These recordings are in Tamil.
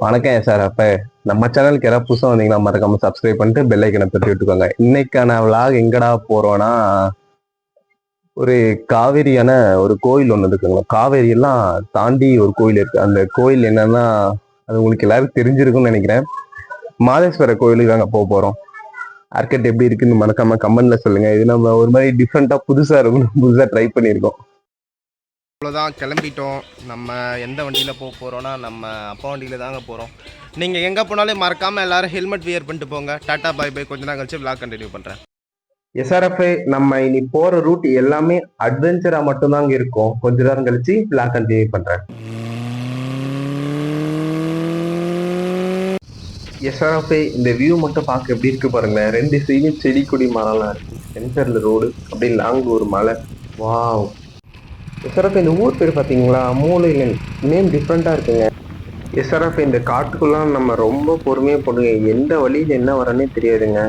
வணக்கம் சார். அப்ப நம்ம சேனலுக்கு யாராவது புதுசாக வந்தீங்கன்னா மறக்காம சப்ஸ்கிரைப் பண்ணிட்டு பெல் ஐக்கனை தட்டி விட்டுக்கோங்க. இன்னைக்கான விளாக் எங்கடா போறோம்னா, ஒரு காவேரியான ஒரு கோயில் ஒன்று இருக்குங்க. காவேரி எல்லாம் தாண்டி ஒரு கோயில் இருக்கு. அந்த கோயில் என்னன்னா, அது உங்களுக்கு எல்லாரும் தெரிஞ்சிருக்கும்னு நினைக்கிறேன். மாதேஸ்வரர் கோயிலுக்கு தாங்க போக போறோம். ஆர்கெட் எப்படி இருக்குன்னு மறக்காம கமெண்ட்ல சொல்லுங்க. இது நம்ம ஒரு மாதிரி டிஃப்ரெண்டா புதுசா இருக்கும், புதுசா ட்ரை பண்ணியிருக்கோம். அவ்வளோதான், கிளம்பிட்டோம். நம்ம எந்த வண்டியில் போக போகிறோன்னா, நம்ம அப்பா வண்டியில் தாங்க போகிறோம். நீங்கள் எங்கே போனாலும் மறக்காமல் எல்லோரும் ஹெல்மெட் வியர் பண்ணிட்டு போங்க. டாட்டா பாய் பாய். கொஞ்ச நாள் கழிச்சு விளாக் கண்டினியூ பண்ணுறேன். எஸ்ஆர்எஃப் நம்ம இனி போகிற ரூட் எல்லாமே அட்வென்ச்சராக மட்டும்தாங்க இருக்கும். கொஞ்ச நேரம் கழிச்சு விளாக் கண்டினியூ பண்ணுறேன். எஸ்ஆர்எஃப் இந்த வியூ மட்டும் பார்க்க எப்படி இருக்கு பாருங்களேன். ரெண்டு சைடும் செடி கொடி மரம்லாம் இருக்கு. சென்டர்ல ரோடு, அப்படியே லாங் ஒரு மலை. வாவ். எஸ்ஆர்எஃப் இந்த ஊர் பேர் பார்த்தீங்களா, மூலையில் நேம் டிஃப்ரெண்ட்டாக இருக்குங்க. எஸ்ஆர்எஃப் இந்த காட்டுக்குள்ளாம் நம்ம ரொம்ப பொறுமையாக போடுங்க. எந்த வழியில் என்ன வரனே தெரியாதுங்க.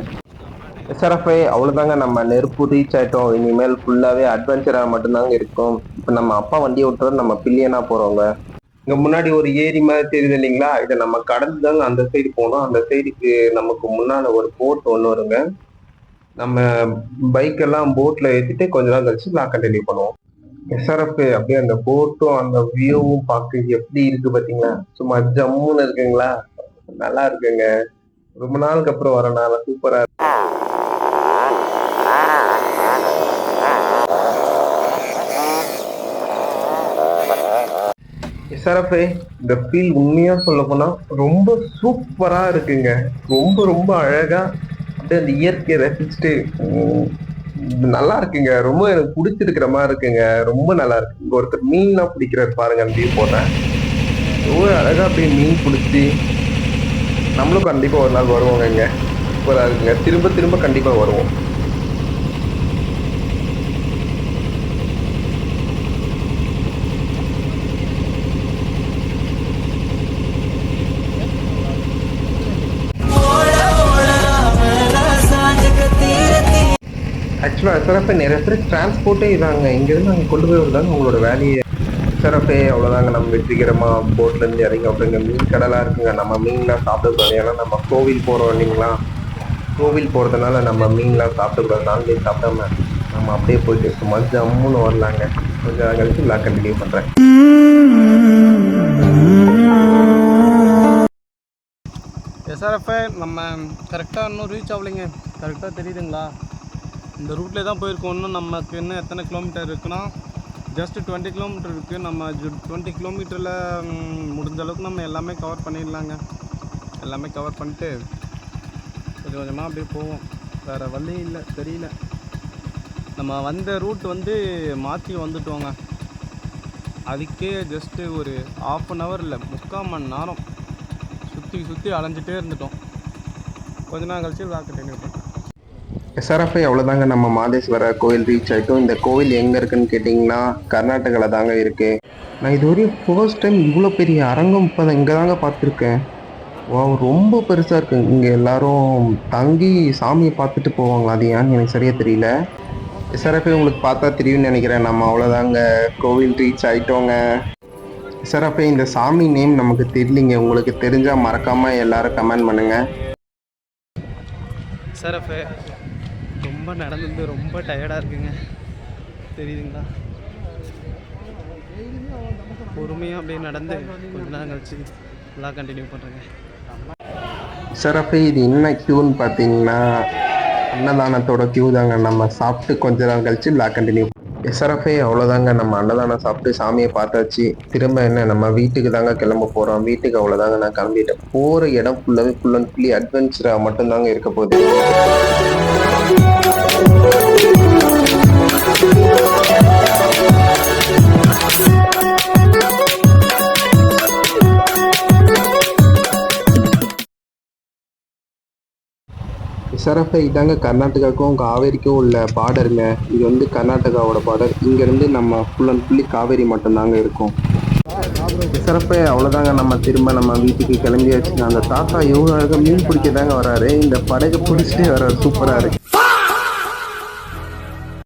எஸ்ஆர்எஃப் அவ்வளோதாங்க, நம்ம நெருப்பு ரீச் ஆகிட்டோம். இனிமேல் ஃபுல்லாகவே அட்வென்ச்சராக மட்டும்தாங்க இருக்கும். இப்போ நம்ம அப்பா வண்டியை விட்டுறது நம்ம பில்லியனாக போகிறோங்க. இங்கே முன்னாடி ஒரு ஏரி மாதிரி தெரியுது இல்லைங்களா, இதை நம்ம கடந்து தாங்க அந்த சைடு போனோம். அந்த சைடுக்கு நமக்கு முன்னால் ஒரு போட் ஒன்று வருங்க. நம்ம பைக்கெல்லாம் போட்டில் ஏற்றிட்டு கொஞ்ச நாள் கழிச்சு நான் கண்டினியூ பண்ணுவோம். எஸ்ஆர்எஃப் அப்படியே அந்த போட்டும் அந்த வியூவும் பார்க்க எப்படி இருக்கு பாத்தீங்களா, சும்மா ஜம்முன்னு இருக்குங்களா, நல்லா இருக்குங்க. ரொம்ப நாளுக்கு அப்புறம் வரனால சூப்பரா இருக்கு. எஸ்ஆர்எஃப் இந்த ஃபீல் உண்மையா சொல்ல போனா ரொம்ப சூப்பரா இருக்குங்க. ரொம்ப ரொம்ப அழகா அப்படியே அந்த இயற்கையை ரசிச்சுட்டு நல்லா இருக்குங்க. ரொம்ப எனக்கு பிடிச்சிருக்கிற மாதிரி இருக்குங்க. ரொம்ப நல்லா இருக்கு. இங்க ஒருத்தர் மீன்லாம் பிடிக்கிறாரு பாருங்க, அந்த வியூ போடுறேன். ரொம்ப அழகா அப்படியே மீன் பிடிச்சி நம்மளும் கண்டிப்பா ஒரு நாள் வருவோங்க. இங்க சூப்பரா இருக்குங்க. திரும்ப திரும்ப கண்டிப்பா வருவோம். ஆக்சுவலாக எஸ்ஆர்எஃப் நிறைய பேர் டிரான்ஸ்போர்ட்டே இதாங்க. இங்கேருந்து அங்கே கொண்டு போய் வருதாங்க உங்களோட வேலையை. எஸ்ஆர்எஃப் அவ்வளோதாங்க, நம்ம வெற்றிகரமாக போட்லேருந்து இறங்கி அப்படிங்க மீன் கடலாக இருக்குங்க. நம்ம மீன்லாம் சாப்பிடக்கூடாது. ஏன்னா நம்ம கோவில் போகிறோம் இல்லைங்களா, கோவில் போகிறதுனால நம்ம மீன்லாம் சாப்பிடக்கூடாது. நான்வெஜ் சாப்பிடாம நம்ம அப்படியே போயிட்டு சும்மா ஜம்முன்னு வரலாங்க. கொஞ்சம் கழிச்சு நான் கண்டினியூ பண்ணுறேன். எஸ்ஆர்எஃப் நம்ம கரெக்டாக இன்னும் ரீச் ஆகலைங்க. கரெக்டாக தெரியுதுங்களா, இந்த ரூட்லேயே தான் போயிருக்கோம். இன்னும் நமக்கு இன்னும் எத்தனை கிலோமீட்டர் இருக்குன்னா, ஜஸ்ட் 20 கிலோமீட்டர் இருக்குது. நம்ம 20 கிலோமீட்டரில் முடிஞ்ச அளவுக்கு நம்ம எல்லாமே கவர் பண்ணிடலாங்க. எல்லாமே கவர் பண்ணிட்டு கொஞ்சம் கொஞ்சமாக அப்படியே போவோம். வேறு வழி இல்லை, தெரியல. நம்ம வந்த ரூட் வந்து மாற்றி வந்துட்டோங்க. அதுக்கே ஜஸ்ட்டு ஒரு 1/2 hour இல்லை, 3/4 மணி நேரம் சுற்றி அலைஞ்சிட்டே இருந்துட்டோம். கொஞ்ச நாள் கழிச்சு வேறு கண்டினியூ பண்ணோம். எஸ்ஆர்எஃப் அவ்வளோதாங்க, நம்ம மாதேஸ்வரர் கோயில் ரீச் ஆகிட்டோம். இந்த கோவில் எங்கே இருக்குன்னு கேட்டிங்கன்னா, கர்நாடகாவில் தாங்க இருக்குது. நான் இதுவரையும் ஃபர்ஸ்ட் டைம் இவ்வளோ பெரிய அரங்கம் இப்போ இங்கே தாங்க பார்த்துருக்கேன். ரொம்ப பெருசாக இருக்குது. இங்கே எல்லாரும் தங்கி சாமியை பார்த்துட்டு போவாங்களா, அது ஏன்னு எனக்கு சரியாக தெரியல. எஸ்ஆர்எஃப் உங்களுக்கு பார்த்தா தெரியும்னு நினைக்கிறேன். நம்ம அவ்வளோதாங்க, கோவில் ரீச் ஆகிட்டோங்க. எஸ்ஆர்எஃப் இந்த சாமி நேம் நமக்கு தெரியலிங்க. உங்களுக்கு தெரிஞ்சால் மறக்காமல் எல்லாரும் கமெண்ட் பண்ணுங்கள். எஸ்ஆர்எஃப் ரொம்ப நடந்து ரொம்ப டயர்டாக இருக்குங்க, தெரியுதுங்களா. பொறுமையாக அப்படியே நடந்து கொஞ்ச நேரம் கழிச்சு எல்லாம் கண்டினியூ பண்ணுறேங்க. எஸ்ஆர்எஃப் இது என்ன க்யூன்னு பார்த்தீங்கன்னா, அன்னதானத்தோட க்யூ தாங்க. நம்ம சாப்பிட்டு கொஞ்ச நேரம் கழிச்சு எல்லாம் கண்டினியூ. எஸ்ஆர்எஃப் அவ்வளோதாங்க, நம்ம அன்னதானம் சாப்பிட்டு சாமியை பார்த்தாச்சு. திரும்ப என்ன, நம்ம வீட்டுக்கு தாங்க கிளம்ப போகிறோம். வீட்டுக்கு அவ்வளோதாங்க, நான் கிளம்பிட்டேன். போகிற இடம் ஃபுல்லாகவே ஃபுல் அண்ட் ஃபுல்லி அட்வென்ச்சராக மட்டும்தாங்க இருக்க போகுது. எஸ்ஆர்எஃப் இதாங்க கர்நாடகாவுக்கும் காவேரிக்கும் உள்ள பார்டருங்க. இது வந்து கர்நாடகாவோட பார்டர். இங்கேருந்து நம்ம ஃபுல் அண்ட் ஃபுல்லி காவேரி மட்டும்தாங்க இருக்கும். எஸ்ஆர்எஃப் அவ்வளோதாங்க, நம்ம திரும்ப நம்ம வீட்டுக்கு கிளம்பியாச்சு. அந்த தாத்தா எவ்வளோ அழகாக மீன் பிடிக்க தாங்க வராரு. இந்த படகு பிடிச்சிட்டே வர்றாரு, சூப்பராக இருக்கு.